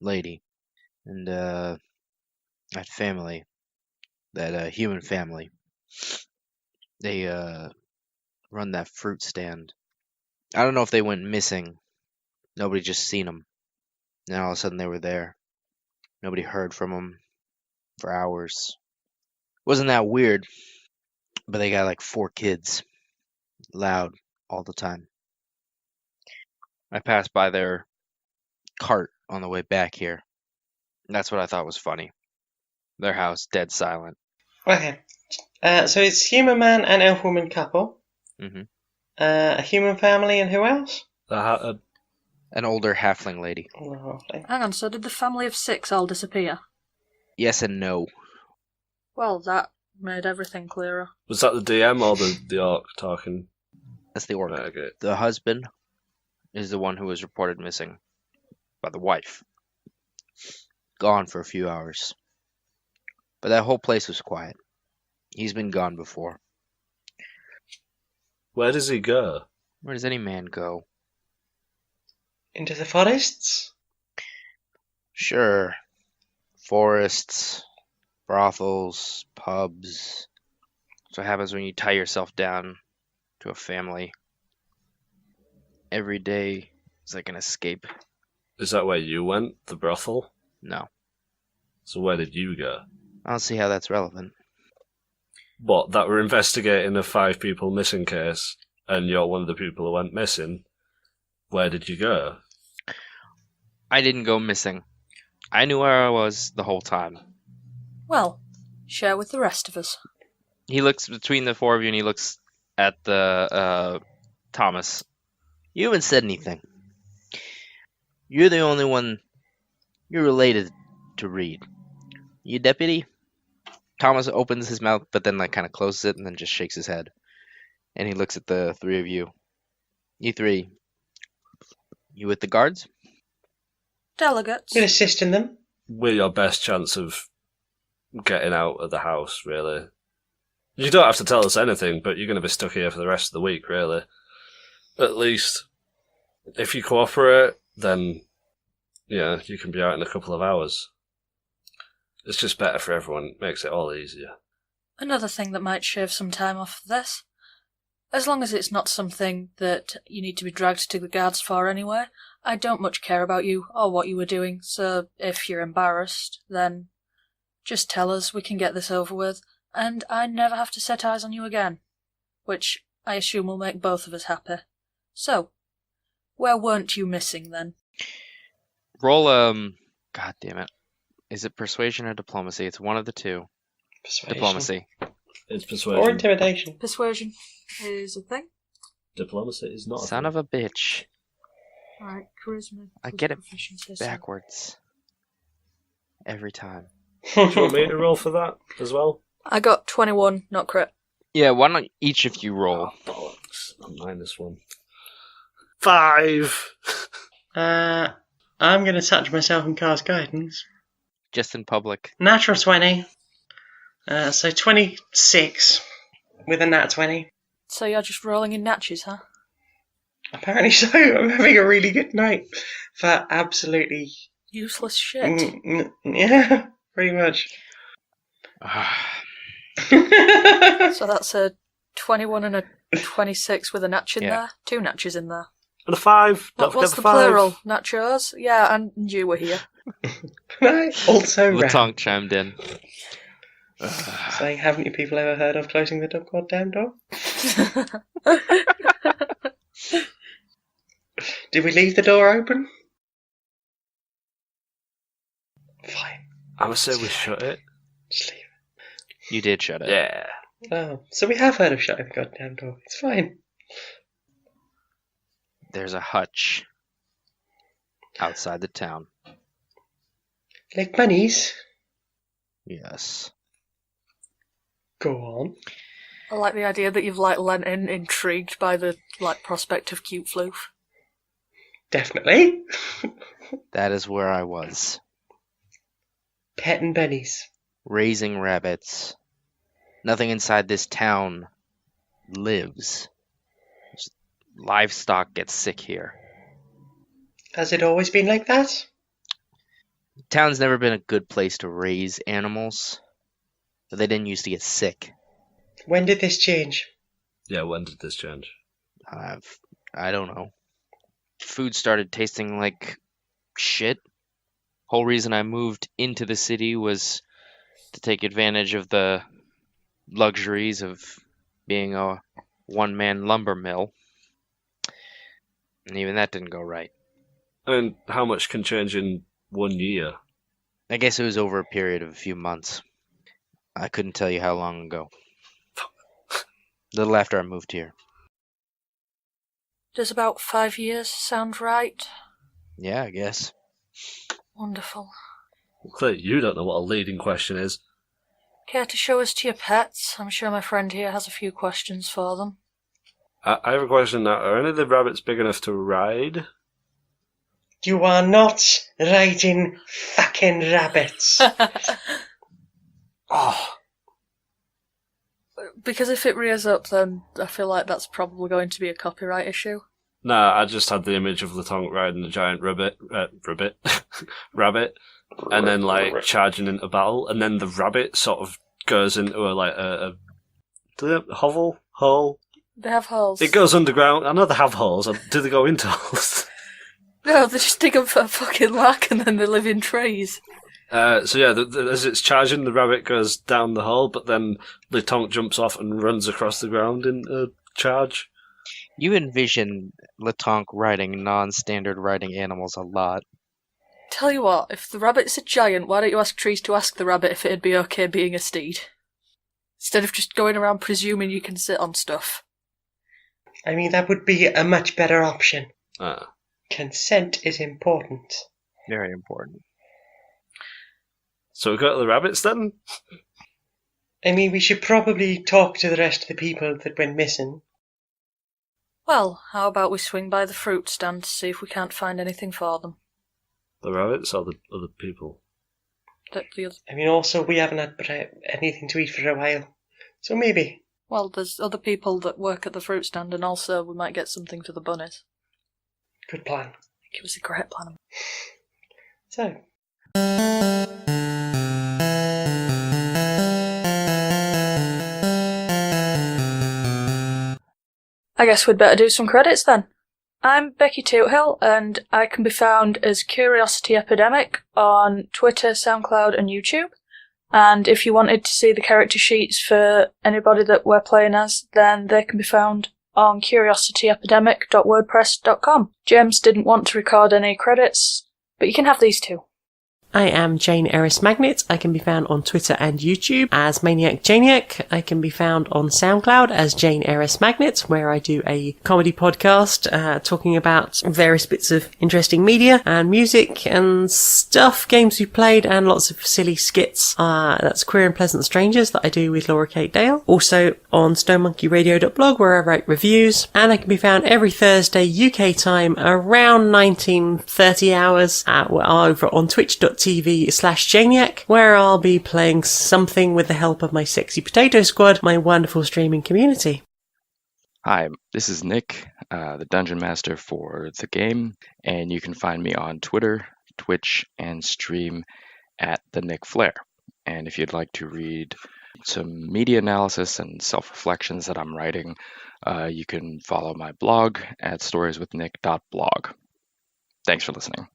lady, and that family, that human family. They run that fruit stand. I don't know if they went missing. Nobody just seen them. Then all of a sudden they were there. Nobody heard from them for hours. Wasn't that weird? But they got like 4 kids. Loud all the time. I passed by their cart on the way back here. That's what I thought was funny. Their house, dead silent. Okay. So it's human man and elf woman couple. Mm-hmm. A human family and who else? An older halfling lady. Oh, lovely. Hang on, so did the family of 6 all disappear? Yes and no. Well, that made everything clearer. Was that the DM or the orc talking? That's the orc. Right, okay. The husband is the one who was reported missing by the wife. Gone for a few hours. But that whole place was quiet. He's been gone before. Where does he go? Where does any man go? Into the forests? Sure. Forests, brothels, pubs. That's what happens when you tie yourself down to a family. Every day is like an escape. Is that where you went? The brothel? No. So where did you go? I don't see how that's relevant. What, that we're investigating a 5 people missing case, and you're one of the people who went missing? Where did you go? I didn't go missing. I knew where I was the whole time. Well, share with the rest of us. He looks between the 4 of you and he looks at the Thomas. You haven't said anything. You're the only one you're related to Reed. You deputy? Thomas opens his mouth, but then kind of closes it and then just shakes his head. And he looks at the 3 of you. You 3. You with the guards? Delegates. We'll assist in them. We're your best chance of getting out of the house, really. You don't have to tell us anything, but you're going to be stuck here for the rest of the week, really. At least, if you cooperate, then, yeah, you can be out in a couple of hours. It's just better for everyone. It makes it all easier. Another thing that might shave some time off of this. As long as it's not something that you need to be dragged to the guards for anyway, I don't much care about you or what you were doing, so if you're embarrassed, then just tell us, we can get this over with. and I never have to set eyes on you again, which I assume will make both of us happy. So, where weren't you missing then? Roll God damn it. Is it persuasion or diplomacy? It's one of the two. Persuasion. Diplomacy. It's Or persuasion. intimidation. Persuasion is a thing. Diplomacy is not. Son of a bitch. Alright, charisma. I get it backwards. Every time. Do you want me to roll for that as well? I got 21, not crit. Yeah, why don't each of you roll? Oh, bollocks. I'm -1. 5! I'm going to touch myself and cast guidance. Just in public. Natural 20. So 26 with a nat 20. So you're just rolling in natches, huh? Apparently so. I'm having a really good night for absolutely... Useless shit. Yeah, pretty much. So that's a 21 and a 26 with a natch in Yeah. there? 2 natches in there. And a 5! Don't What's forget the 5. plural? Nachos? Yeah, and you were here. I also ran. Litonk chimed in. Saying, haven't you people ever heard of closing the goddamn door? Did we leave the door open? Fine. I would say we shut it. Just leave You did shut it. Yeah. it. Oh, so we have heard of shutting the goddamn door. It's fine. There's a hutch outside the town. Like bunnies? Yes. Go on. I like the idea that you've lent in, intrigued by the prospect of cute floof. Definitely. That is where I was. Petting bunnies. Raising rabbits. Nothing inside this town lives. Just livestock gets sick here. Has it always been like that? Town's never been a good place to raise animals, but they didn't used to get sick. When did this change? Yeah, when did this change? I don't know. Food started tasting like shit. Whole reason I moved into the city was to take advantage of the luxuries of being a one-man lumber mill. And even that didn't go right. I mean, how much can change in 1 year? I guess it was over a period of a few months. I couldn't tell you how long ago. A little after I moved here. Does about 5 years sound right? Yeah, I guess. Wonderful. Well, clearly you don't know what a leading question is. Care to show us to your pets? I'm sure my friend here has a few questions for them. I have a question now. Are any of the rabbits big enough to ride? You are not riding fucking rabbits. Oh, Because if it rears up, then I feel like that's probably going to be a copyright issue. nah, I just had the image of Litonk riding a giant rabbit, and then charging into battle, and then the rabbit sort of goes into a do they have hovel? Hole? They have holes. It goes underground. I know they have holes. Do they go into holes? No, they just dig up a fucking lack and then they live in trees. So yeah, as it's charging, the rabbit goes down the hole, but then Litonk jumps off and runs across the ground in a charge. You envision Litonk riding non-standard riding animals a lot. Tell you what, if the rabbit's a giant, why don't you ask trees to ask the rabbit if it'd be okay being a steed? Instead of just going around presuming you can sit on stuff. I mean, that would be a much better option. Ah. Consent is important. Very important. So we go to the rabbits then? I mean, we should probably talk to the rest of the people that went missing. Well, how about we swing by the fruit stand to see if we can't find anything for them? The rabbits or the other people? The other... I mean, also, we haven't had anything to eat for a while. So maybe. Well, there's other people that work at the fruit stand, and also we might get something for the bunnies. Good plan. I think it was a great plan. So. I guess we'd better do some credits then. I'm Becky Toothill, and I can be found as Curiosity Epidemic on Twitter, SoundCloud, and YouTube. And if you wanted to see the character sheets for anybody that we're playing as, then they can be found on curiosityepidemic.wordpress.com. James didn't want to record any credits, but you can have these too. I am Jane Eris Magnet. I can be found on Twitter and YouTube as Maniac Janiac. I can be found on SoundCloud as Jane Eris Magnet, where I do a comedy podcast talking about various bits of interesting media and music and stuff, games we've played, and lots of silly skits. That's Queer and Pleasant Strangers that I do with Laura Kate Dale. Also on stonemonkeyradio.blog, where I write reviews. And I can be found every Thursday UK time around 19:30 hours over on twitch.tv/Janiac, where I'll be playing something with the help of my sexy potato squad, my wonderful streaming community. Hi, this is Nick, the Dungeon Master for the game, and you can find me on Twitter, Twitch, and stream at the Nick Flair. And if you'd like to read some media analysis and self-reflections that I'm writing, you can follow my blog at storieswithnick.blog. Thanks for listening.